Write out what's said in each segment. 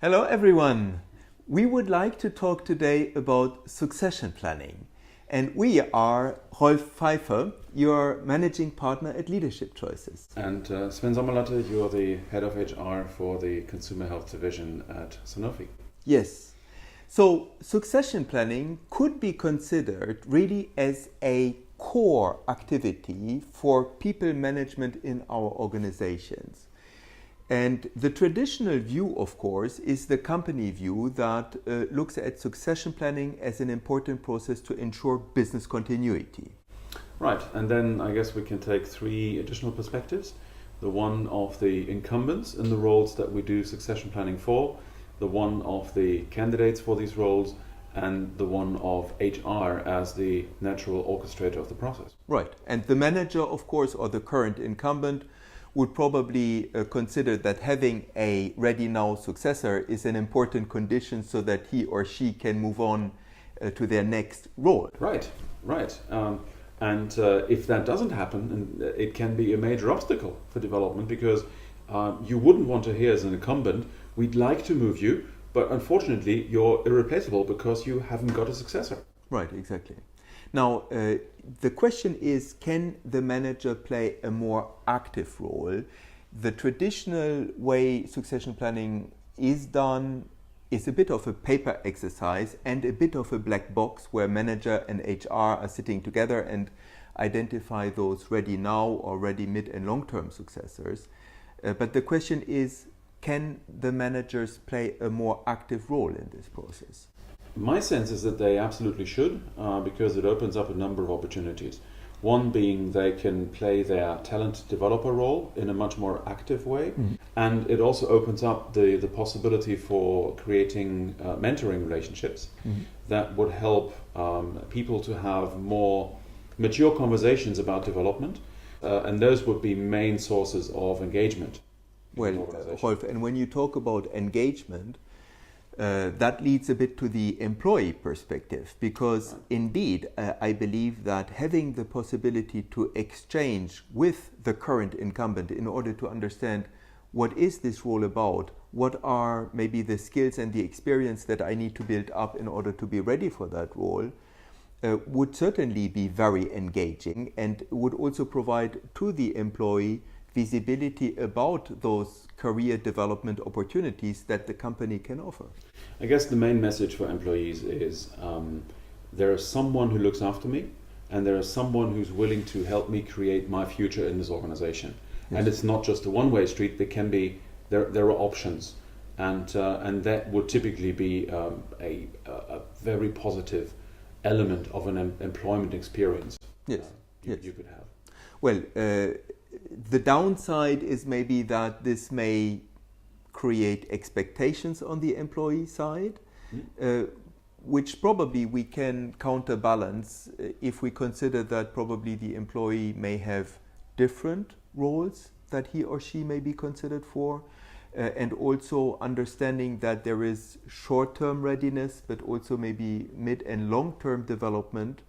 Hello everyone! We would like to talk today about succession planning. And we are Rolf Pfeiffer, your managing partner at Leadership Choices. And Sven Sommerlatte, you are the head of HR for the Consumer Health Division at Sanofi. Yes. So succession planning could be considered really as a core activity for people management in our organizations. And the traditional view, of course, is the company view that looks at succession planning as an important process to ensure business continuity. Right, and then I guess we can take three additional perspectives. The one of the incumbents in the roles that we do succession planning for, the one of the candidates for these roles, and the one of HR as the natural orchestrator of the process. Right, and the manager, of course, or the current incumbent, would probably consider that having a ready now successor is an important condition so that he or she can move on to their next role. Right. And if that doesn't happen, it can be a major obstacle for development because you wouldn't want to hear as an incumbent, we'd like to move you, but unfortunately you're irreplaceable because you haven't got a successor. Right, exactly. Now, the question is, can the manager play a more active role? The traditional way succession planning is done is a bit of a paper exercise and a bit of a black box where manager and HR are sitting together and identify those ready now or ready mid and long-term successors. But the question is, can the managers play a more active role in this process? My sense is that they absolutely should, because it opens up a number of opportunities. One being they can play their talent developer role in a much more active way, and it also opens up the possibility for creating mentoring relationships that would help people to have more mature conversations about development, and those would be main sources of engagement. Well, Rolf, and when you talk about engagement, that leads a bit to the employee perspective, because indeed I believe that having the possibility to exchange with the current incumbent in order to understand what is this role about, what are maybe the skills and the experience that I need to build up in order to be ready for that role, would certainly be very engaging and would also provide to the employee visibility about those career development opportunities that the company can offer. I guess the main message for employees is there is someone who looks after me and there is someone who's willing to help me create my future in this organization. Yes. And it's not just a one-way street, there are options, and that would typically be a very positive element of an employment experience. Yes. You could have. Well, the downside is maybe that this may create expectations on the employee side, which probably we can counterbalance if we consider that probably the employee may have different roles that he or she may be considered for, and also understanding that there is short-term readiness, but also maybe mid and long-term development.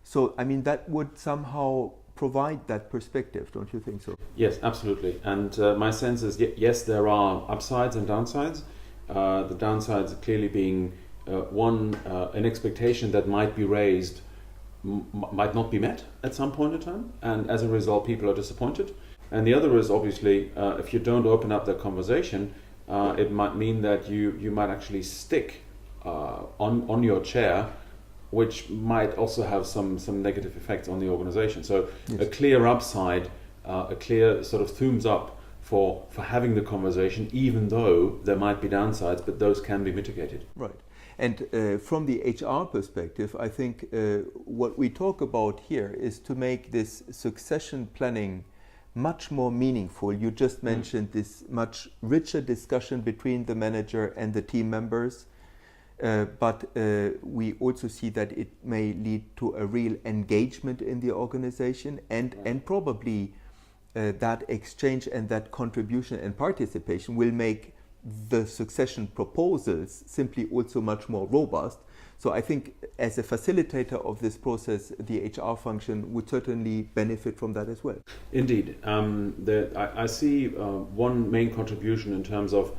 So, I mean, that would somehow provide that perspective, don't you think so? Yes, absolutely. And my sense is, yes, there are upsides and downsides. The downsides clearly being one, an expectation that might be raised might not be met at some point in time, and as a result, people are disappointed. And the other is obviously, if you don't open up that conversation, it might mean that you might actually stick on your chair, which might also have some negative effects on the organization. So yes. A clear upside, a clear sort of thumbs up for having the conversation, even though there might be downsides, but those can be mitigated. Right. And from the HR perspective, I think what we talk about here is to make this succession planning much more meaningful. You just mentioned this much richer discussion between the manager and the team members. But we also see that it may lead to a real engagement in the organization, and probably that exchange and that contribution and participation will make the succession proposals simply also much more robust. So I think as a facilitator of this process, the HR function would certainly benefit from that as well. Indeed. I see one main contribution in terms of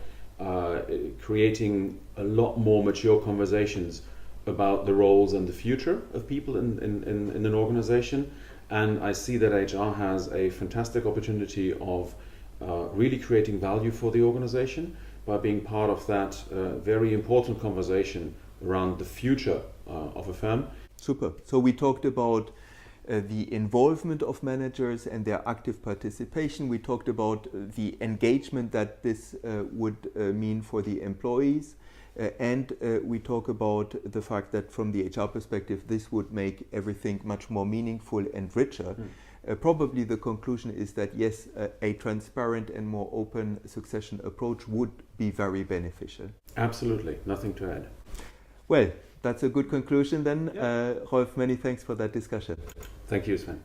creating a lot more mature conversations about the roles and the future of people in an organization. And I see that HR has a fantastic opportunity of really creating value for the organization by being part of that very important conversation around the future of a firm. Super. So we talked about the involvement of managers and their active participation. We talked about the engagement that this would mean for the employees. And we talk about the fact that from the HR perspective, this would make everything much more meaningful and richer. Probably the conclusion is that yes, a transparent and more open succession approach would be very beneficial. Absolutely, nothing to add. Well, that's a good conclusion then. Yeah. Rolf, many thanks for that discussion. Thank you, Sven.